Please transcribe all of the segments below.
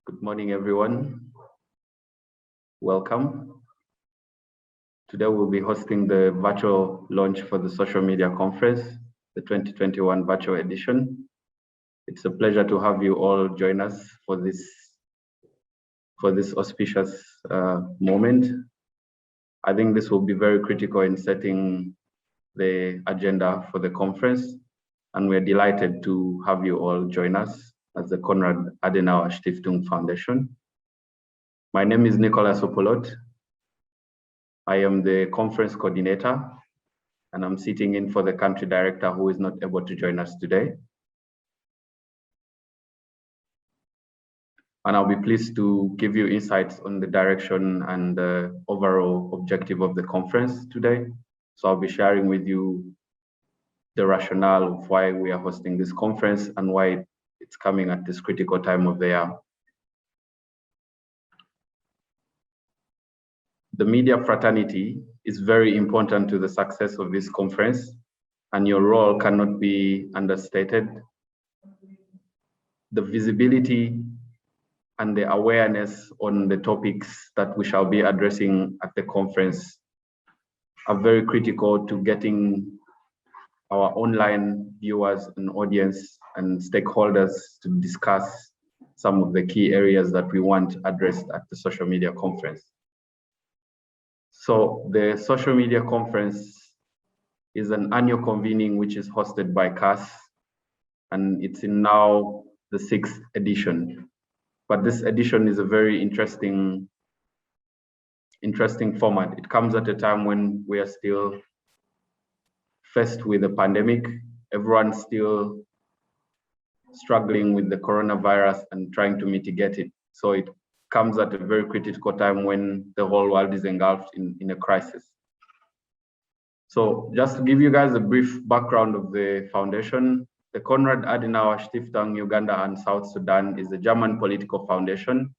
Good morning, everyone. Welcome. Today we'll be hosting the virtual launch for the social media conference, the 2021 virtual edition. It's a pleasure to have you all join us for this auspicious moment. I think this will be very critical in setting the agenda for the conference, and we're delighted to have you all join us as the Konrad Adenauer Stiftung Foundation. My name is Nicholas Opolot. I am the conference coordinator, and I'm sitting in for the country director who is not able to join us today. And I'll be pleased to give you insights on the direction and the overall objective of the conference today. So I'll be sharing with you the rationale of why we are hosting this conference and why it's coming at this critical time of the year. The media fraternity is very important to the success of this conference, and your role cannot be understated. The visibility and the awareness on the topics that we shall be addressing at the conference are very critical to getting our online viewers and audience and stakeholders to discuss some of the key areas that we want addressed at the social media conference. So the social media conference is an annual convening which is hosted by CAS, and it's in now the 6th edition. But this edition is a very interesting format. It comes at a time when we are still faced with a pandemic. Everyone's still struggling with the coronavirus and trying to mitigate it. So it comes at a very critical time when the whole world is engulfed in a crisis. So just to give you guys a brief background of the foundation, the Konrad Adenauer Stiftung Uganda and South Sudan is a German political foundation.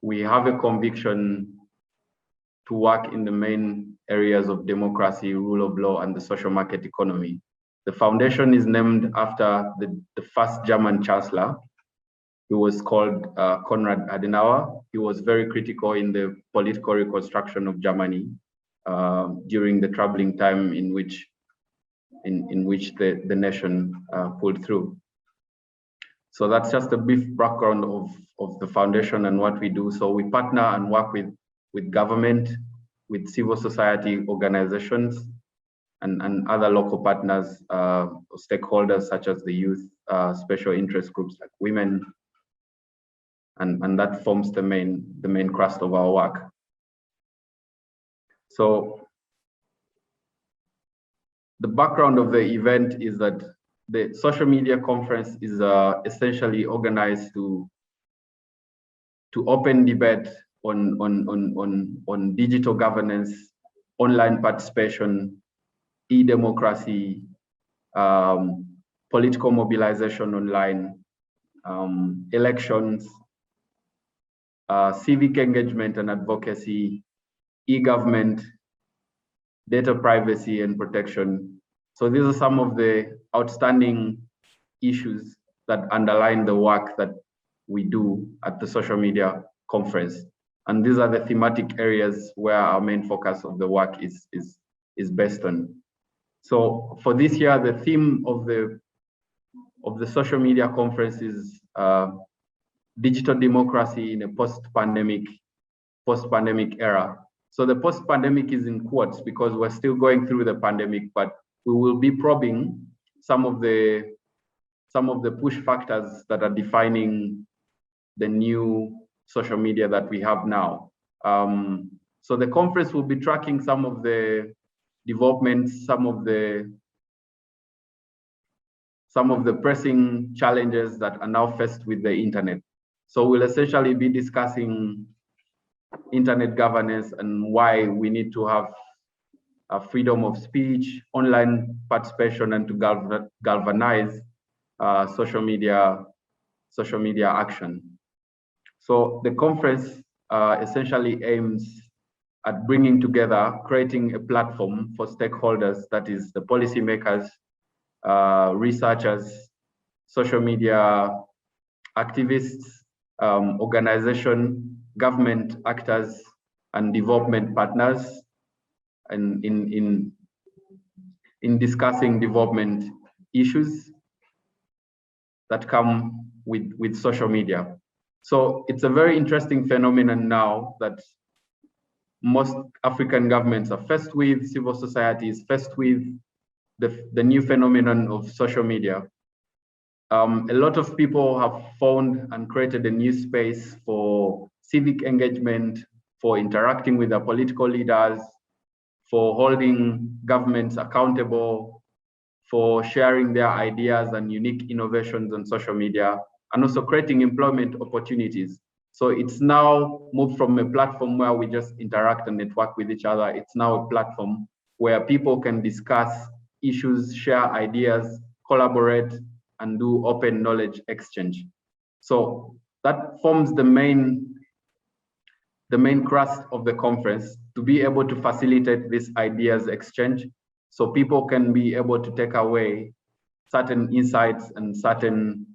We have a conviction to work in the main areas of democracy, rule of law, and the social market economy. The foundation is named after the first German chancellor, who was called Konrad Adenauer. He was very critical in the political reconstruction of Germany during the troubling time in which the nation pulled through. So that's just a brief background of the foundation and what we do. So we partner and work with government, with civil society organizations, and other local partners, stakeholders such as the youth, special interest groups like women, and that forms the main crust of our work. So the background of the event is that the social media conference is essentially organized to open debate on digital governance, online participation, e-democracy, political mobilization online, elections, civic engagement and advocacy, e-government, data privacy and protection. So these are some of the outstanding issues that underline the work that we do at the social media conference. And these are the thematic areas where our main focus of the work is based on. So for this year, the theme of the social media conference is digital democracy in a post-pandemic era. So the post-pandemic is in quotes because we're still going through the pandemic, but we will be probing some of the push factors that are defining the new social media that we have now. So the conference will be tracking some of the developments, some of the pressing challenges that are now faced with the internet. So we'll essentially be discussing internet governance and why we need to have a freedom of speech, online participation, and to galvanize social media action. So the conference essentially aims at bringing together, creating a platform for stakeholders, that is the policymakers, researchers, social media activists, organization, government actors, and development partners, and in discussing development issues that come with social media. So it's a very interesting phenomenon now that most African governments are faced with, civil society is faced with the new phenomenon of social media. A lot of people have found and created a new space for civic engagement, for interacting with their political leaders, for holding governments accountable, for sharing their ideas and unique innovations on social media, and also creating employment opportunities. So it's now moved from a platform where we just interact and network with each other. It's now a platform where people can discuss issues, share ideas, collaborate, and do open knowledge exchange. So that forms the main crust of the conference, to be able to facilitate this ideas exchange, so people can be able to take away certain insights and certain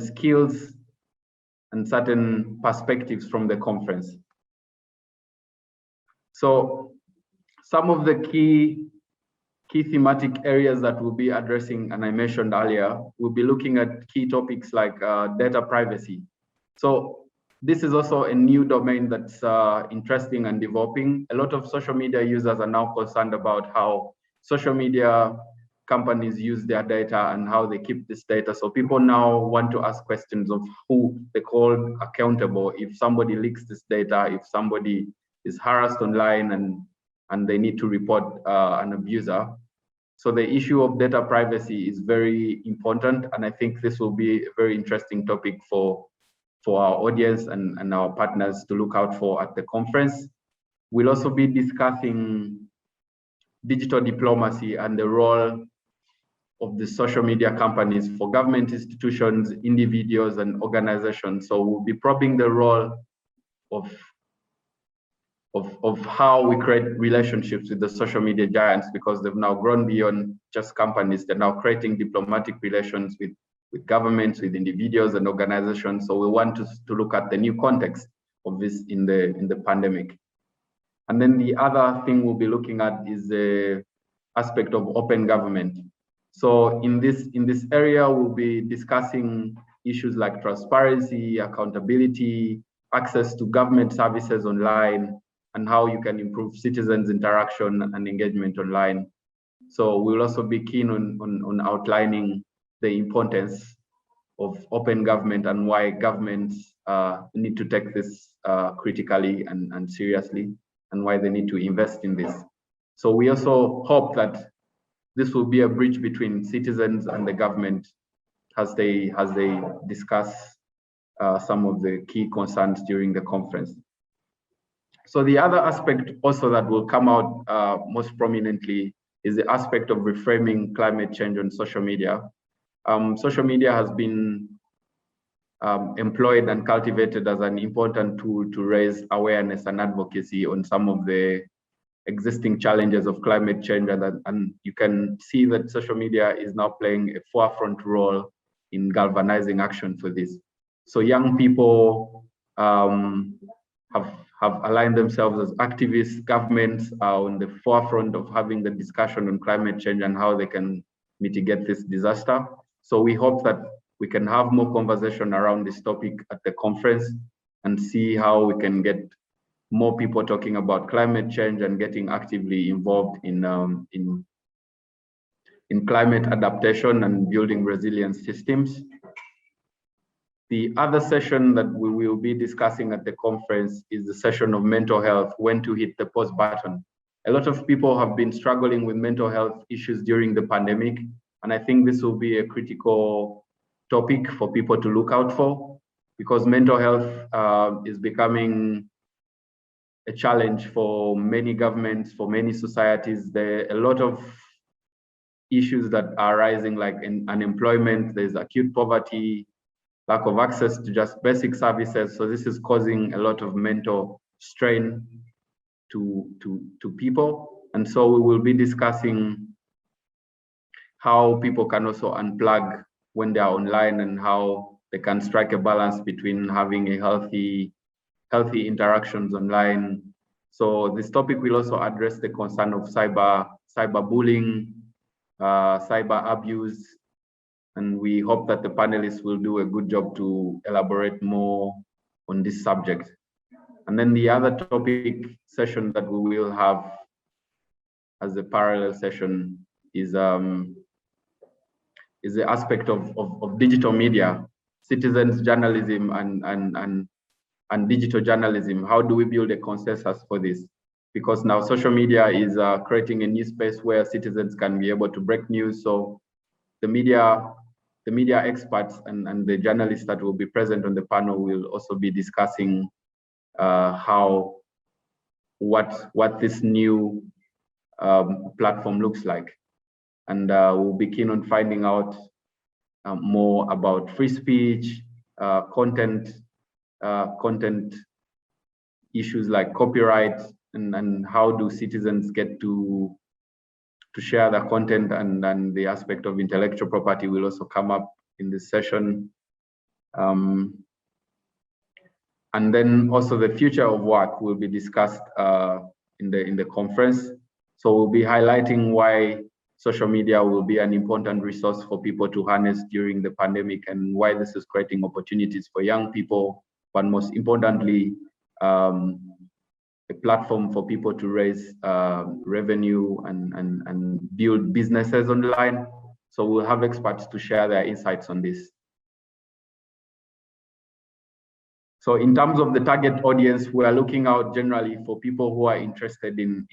skills and certain perspectives from the conference. So some of the key thematic areas that we'll be addressing, and I mentioned earlier, we'll be looking at key topics like data privacy. So this is also a new domain that's interesting and developing. A lot of social media users are now concerned about how social media companies use their data and how they keep this data. So people now want to ask questions of who they call accountable if somebody leaks this data, if somebody is harassed online and they need to report an abuser. So the issue of data privacy is very important, and I think this will be a very interesting topic for our audience and our partners to look out for at the conference. We'll also be discussing digital diplomacy and the role of the social media companies for government institutions, individuals, and organizations. So we'll be probing the role of how we create relationships with the social media giants, because they've now grown beyond just companies. They're now creating diplomatic relations with governments, with individuals and organizations. So we want to look at the new context of this in the pandemic. And then the other thing we'll be looking at is the aspect of open government. So in this area, we'll be discussing issues like transparency, accountability, access to government services online, and how you can improve citizens' interaction and engagement online. So we'll also be keen on outlining the importance of open government and why governments need to take this critically and seriously, and why they need to invest in this. So we also hope that this will be a bridge between citizens and the government as they discuss some of the key concerns during the conference. So the other aspect also that will come out most prominently is the aspect of reframing climate change on social media. Social media has been employed and cultivated as an important tool to raise awareness and advocacy on some of the existing challenges of climate change, and you can see that social media is now playing a forefront role in galvanizing action for this. So young people have aligned themselves as activists. Governments are on the forefront of having the discussion on climate change and how they can mitigate this disaster. So we hope that we can have more conversation around this topic at the conference and see how we can get more people talking about climate change and getting actively involved in climate adaptation and building resilient systems. The other session that we will be discussing at the conference is the session of mental health, when to hit the pause button. A lot of people have been struggling with mental health issues during the pandemic, and I think this will be a critical topic for people to look out for, because mental health is becoming a challenge for many governments, for many societies. There are a lot of issues that are rising, like unemployment, there's acute poverty, lack of access to just basic services. So this is causing a lot of mental strain to people. And so we will be discussing how people can also unplug when they are online and how they can strike a balance between having a healthy interactions online. So this topic will also address the concern of cyberbullying, cyber abuse, and we hope that the panelists will do a good job to elaborate more on this subject. And then the other topic session that we will have as a parallel session is the aspect of digital media, citizens journalism and digital journalism. How do we build a consensus for this? Because now social media is creating a new space where citizens can be able to break news. So the media experts and the journalists that will be present on the panel will also be discussing what this new platform looks like, and we'll be keen on finding out more about free speech, content issues like copyright, and how do citizens get to share their content, and then the aspect of intellectual property will also come up in this session. And then also the future of work will be discussed in the conference. So we'll be highlighting why social media will be an important resource for people to harness during the pandemic, and why this is creating opportunities for young people, but most importantly, a platform for people to raise revenue and build businesses online. So we'll have experts to share their insights on this. So in terms of the target audience, we are looking out generally for people who are interested in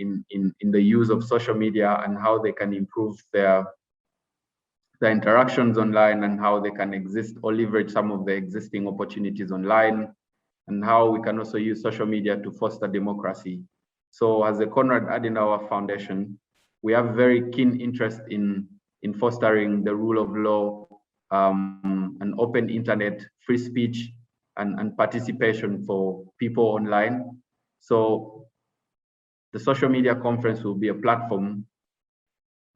the use of social media and how they can improve their interactions online, and how they can exist or leverage some of the existing opportunities online, and how we can also use social media to foster democracy. So as the Konrad Adenauer Foundation, we have very keen interest in fostering the rule of law, an open internet, free speech, and participation for people online. So the social media conference will be a platform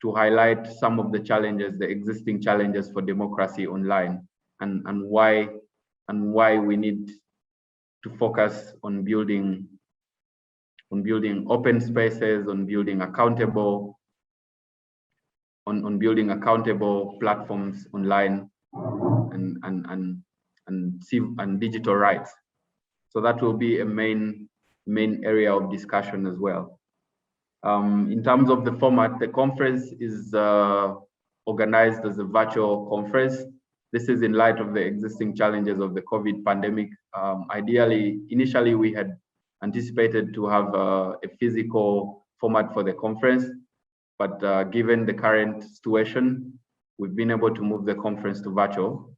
to highlight some of the challenges, the existing challenges for democracy online, and why we need to focus on building open spaces, on building accountable platforms online, and digital rights. So that will be a main area of discussion as well. In terms of the format, the conference is organized as a virtual conference. This is in light of the existing challenges of the COVID pandemic. Initially we had anticipated to have a physical format for the conference, but given the current situation, we've been able to move the conference to virtual.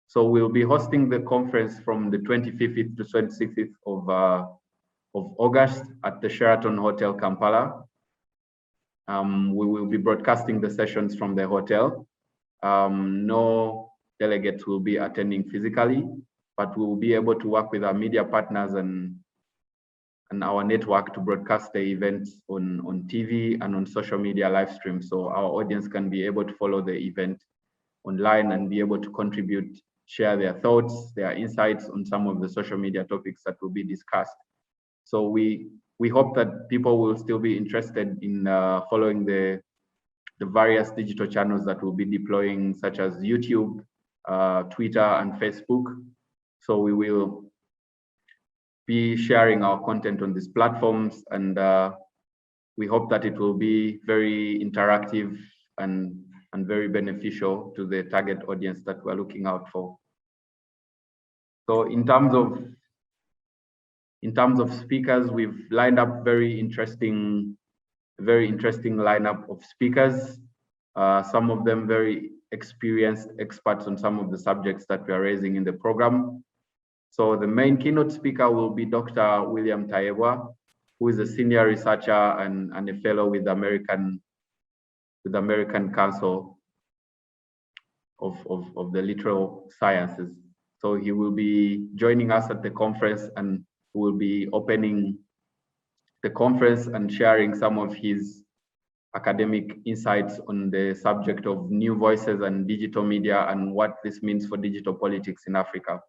So we'll be hosting the conference from the 25th to 26th of August at the Sheraton Hotel, Kampala. We will be broadcasting the sessions from the hotel. No delegates will be attending physically, but we will be able to work with our media partners and our network to broadcast the events on TV and on social media live stream. So our audience can be able to follow the event online and be able to contribute, share their thoughts, their insights on some of the social media topics that will be discussed. So we hope that people will still be interested in following the various digital channels that we'll be deploying, such as YouTube, Twitter, and Facebook. So we will be sharing our content on these platforms, and we hope that it will be very interactive and very beneficial to the target audience that we're looking out for. So in terms of speakers, we've lined up very interesting lineup of speakers. Some of them very experienced experts on some of the subjects that we are raising in the program. So the main keynote speaker will be Dr. William Taebwa, who is a senior researcher and a fellow with the American Council of the Literal Sciences. So he will be joining us at the conference, and will be opening the conference and sharing some of his academic insights on the subject of new voices and digital media and what this means for digital politics in Africa.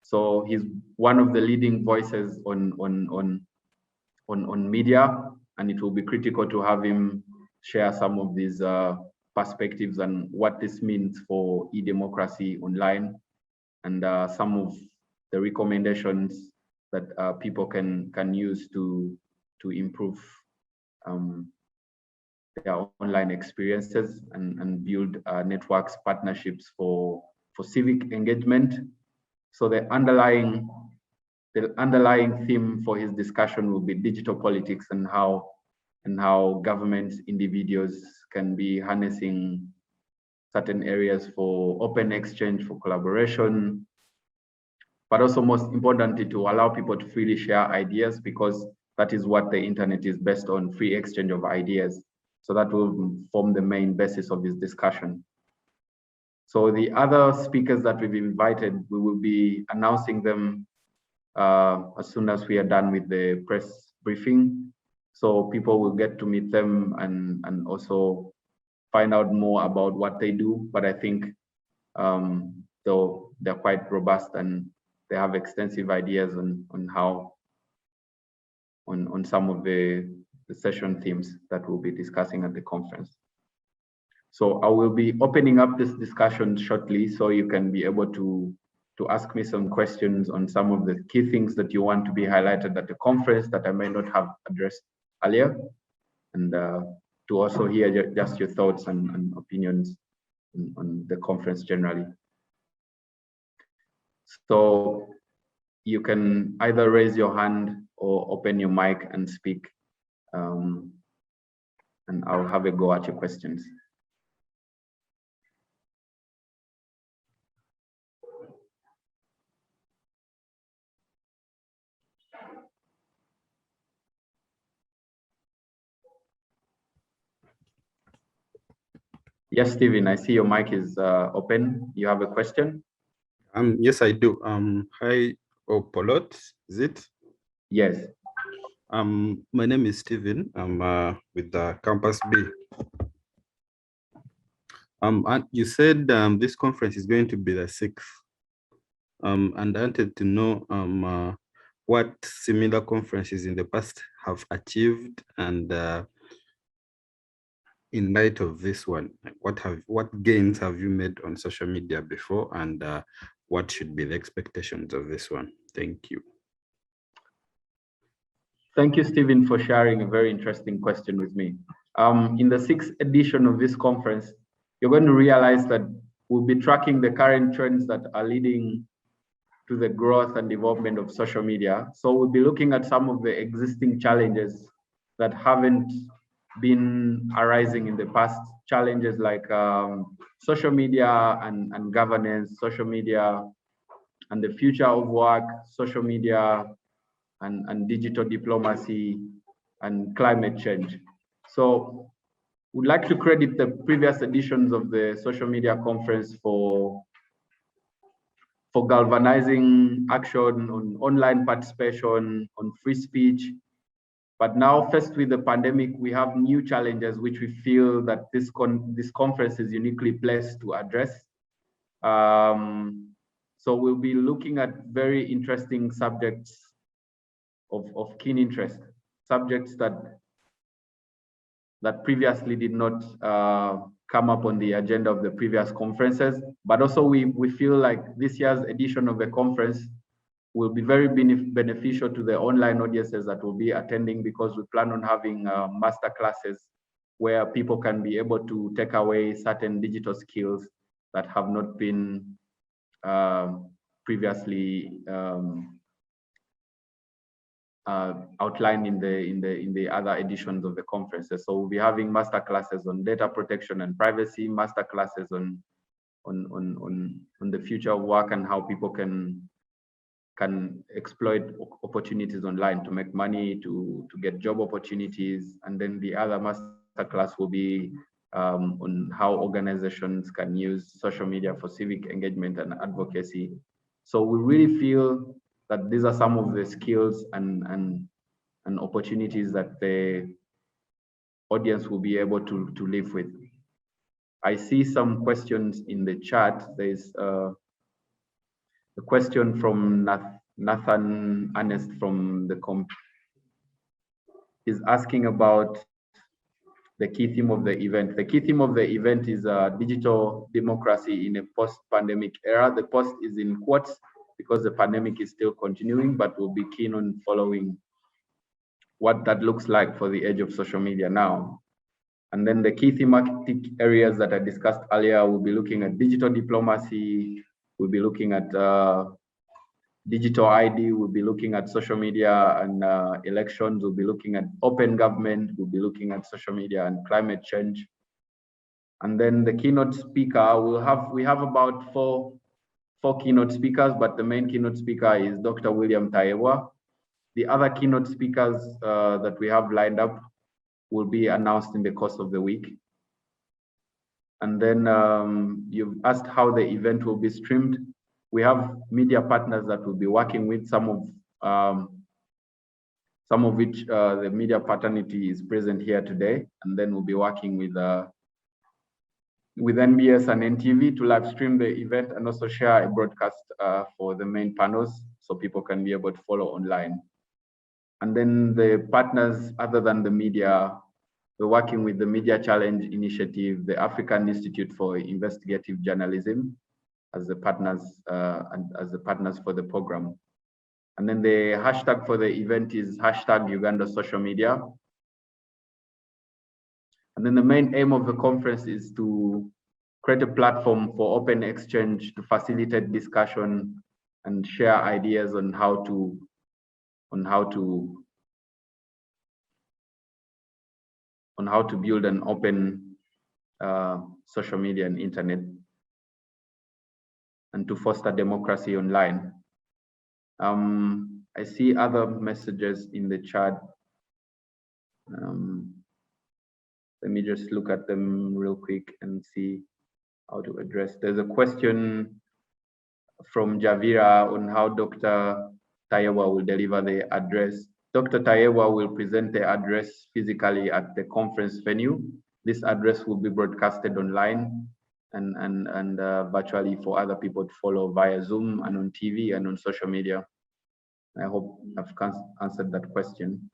So he's one of the leading voices on media, and it will be critical to have him share some of these perspectives and what this means for e-democracy online, and some of the recommendations that people can use to improve their online experiences and build networks, partnerships for civic engagement. So the underlying theme for his discussion will be digital politics and how governments, individuals can be harnessing certain areas for open exchange, for collaboration, but also most importantly to allow people to freely share ideas, because that is what the internet is based on, free exchange of ideas. So that will form the main basis of this discussion. So the other speakers that we've invited, we will be announcing them as soon as we are done with the press briefing. So people will get to meet them and also find out more about what they do. But I think though they're quite robust and they have extensive ideas on some of the session themes that we'll be discussing at the conference. So I will be opening up this discussion shortly, so you can be able to ask me some questions on some of the key things that you want to be highlighted at the conference that I may not have addressed earlier, and to also hear just your thoughts and opinions on the conference generally. So you can either raise your hand or open your mic and speak, and I'll have a go at your questions. Yes, Stephen, I see your mic is open. You have a question? Yes, I do. Hi, Opolot, is it? Yes. My name is Stephen. I'm with the Campus B. And you said this conference is going to be the 6th. And I wanted to know what similar conferences in the past have achieved, and in light of this one, what gains have you made on social media before, and what should be the expectations of this one? Thank you. Thank you, Stephen, for sharing a very interesting question with me. In the 6th edition of this conference, you're going to realize that we'll be tracking the current trends that are leading to the growth and development of social media. So we'll be looking at some of the existing challenges that haven't been arising in the past, challenges like social media and governance, social media and the future of work, social media and digital diplomacy and climate change. So we'd like to credit the previous editions of the social media conference for galvanizing action on online participation, on free speech. But now, faced with the pandemic, we have new challenges which we feel that this conference is uniquely placed to address. So we'll be looking at very interesting subjects of keen interest, subjects that previously did not come up on the agenda of the previous conferences. But also we feel like this year's edition of the conference will be very beneficial to the online audiences that will be attending, because we plan on having master classes where people can be able to take away certain digital skills that have not been previously outlined in the other editions of the conferences. So we'll be having master classes on data protection and privacy, master classes on the future of work and how people can exploit opportunities online to make money, to get job opportunities. And then the other master class will be on how organizations can use social media for civic engagement and advocacy. So we really feel that these are some of the skills and opportunities that the audience will be able to live with. I see some questions in the chat. There's a question from Nathan Ernest from the is asking about the key theme of the event. The key theme of the event is digital democracy in a post-pandemic era. The post is in quotes because the pandemic is still continuing, but we'll be keen on following what that looks like for the age of social media now. And then the key thematic areas that I discussed earlier, we'll be looking at digital diplomacy, we'll be looking at digital ID, we'll be looking at social media and elections, we'll be looking at open government, we'll be looking at social media and climate change. And then the keynote speaker, we have about four keynote speakers, but the main keynote speaker is Dr. William Tayewa. The other keynote speakers that we have lined up will be announced in the course of the week. And then you've asked how the event will be streamed. We have media partners that will be working with some of which the media paternity is present here today, and then we'll be working with NBS and NTV to live stream the event and also share a broadcast for the main panels so people can be able to follow online. And then the partners other than the media, we're working with the Media Challenge Initiative, the African Institute for Investigative Journalism as the partners for the program. And then the hashtag for the event is #Uganda social media. And then the main aim of the conference is to create a platform for open exchange to facilitate discussion and share ideas on how to build an open social media and internet, and to foster democracy online. I see other messages in the chat. Let me just look at them real quick and see how to address. There's a question from Javira on how Dr. Tayewa will deliver the address. Dr. Tayewa will present the address physically at the conference venue. This address will be broadcasted online and virtually for other people to follow via Zoom and on TV and on social media. I hope I've answered that question.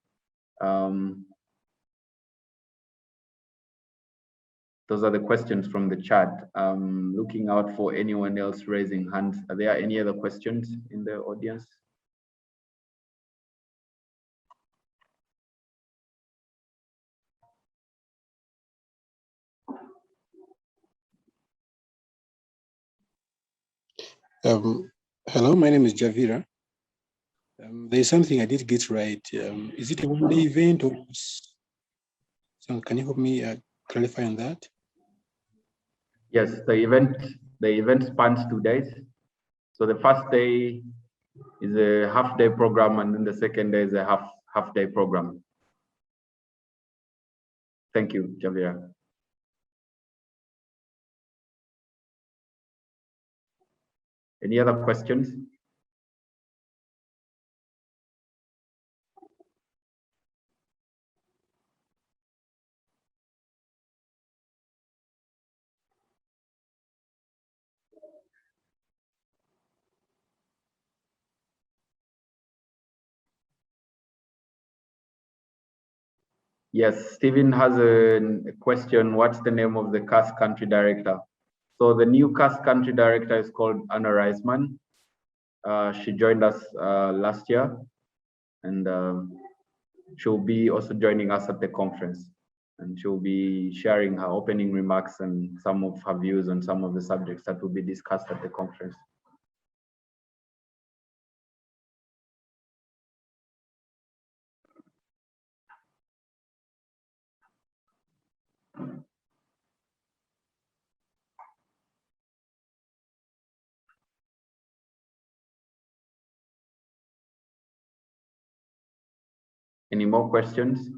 Those are the questions from the chat. Looking out for anyone else raising hands. Are there any other questions in the audience? Hello, my name is Javira. There's something I did get right. Is it a one-day event or so? Can you help me clarify on that? Yes, the event spans 2 days. So the first day is a half-day program, and then the second day is a half-day program. Thank you, Javira. Any other questions? Yes, Stephen has a question. What's the name of the CAS country director? So the new CAS country director is called Anna Reisman. She joined us last year, and she'll be also joining us at the conference. And she'll be sharing her opening remarks and some of her views on some of the subjects that will be discussed at the conference. Any more questions?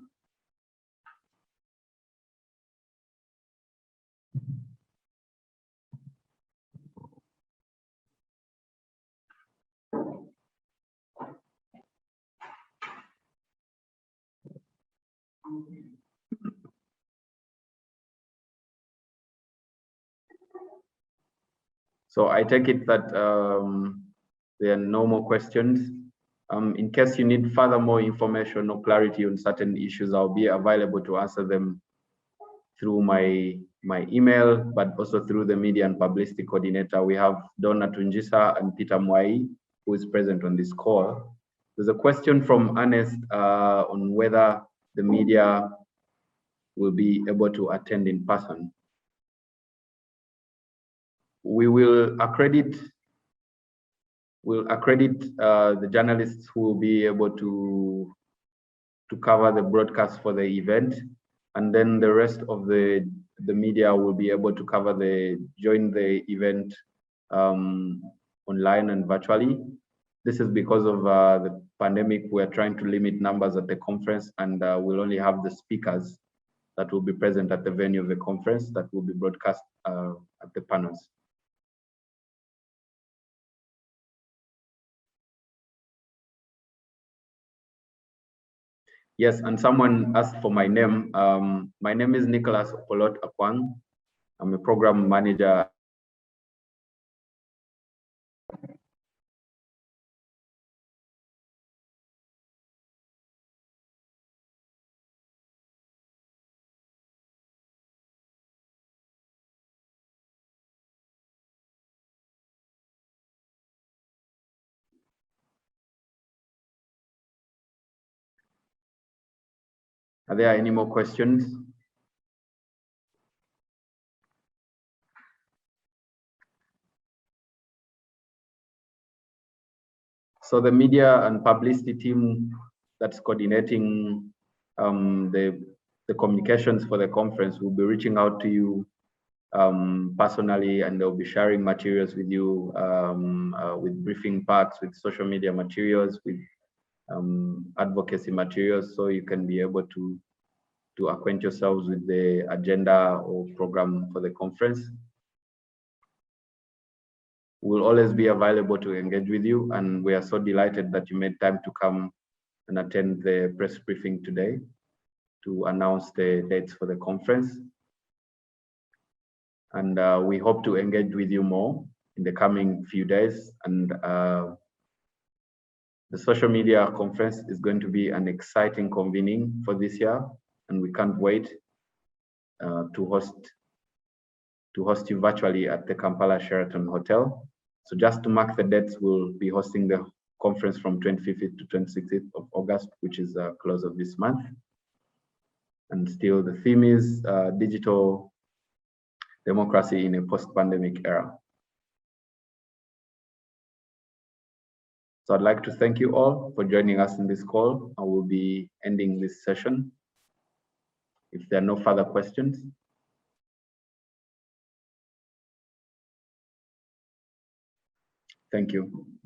So I take it that there are no more questions. In case you need further more information or clarity on certain issues, I'll be available to answer them through my email, but also through the media and publicity coordinator. We have Donna Tunjisa and Peter Mwai, who is present on this call. There's a question from Ernest on whether the media will be able to attend in person. We will accredit the journalists who will be able to cover the broadcast for the event, and then the rest of the media will be able to join the event online and virtually. This is because of the pandemic. We're trying to limit numbers at the conference, and we'll only have the speakers that will be present at the venue of the conference that will be broadcast at the panels. Yes, and someone asked for my name. My name is Nicholas Opolot Akwang. I'm a program manager. Are there any more questions? So the media and publicity team that's coordinating the communications for the conference will be reaching out to you personally, and they'll be sharing materials with you with briefing packs, with social media materials, with advocacy materials, so you can be able to acquaint yourselves with the agenda or program for the conference. We'll always be available to engage with you, and we are so delighted that you made time to come and attend the press briefing today to announce the dates for the conference. And we hope to engage with you more in the coming few days. And the social media conference is going to be an exciting convening for this year, and we can't wait to host you virtually at the Kampala Sheraton Hotel. So just to mark the dates, we'll be hosting the conference from 25th to 26th of August, which is the close of this month. And still the theme is digital democracy in a post-pandemic era. So I'd like to thank you all for joining us in this call. I will be ending this session if there are no further questions. Thank you.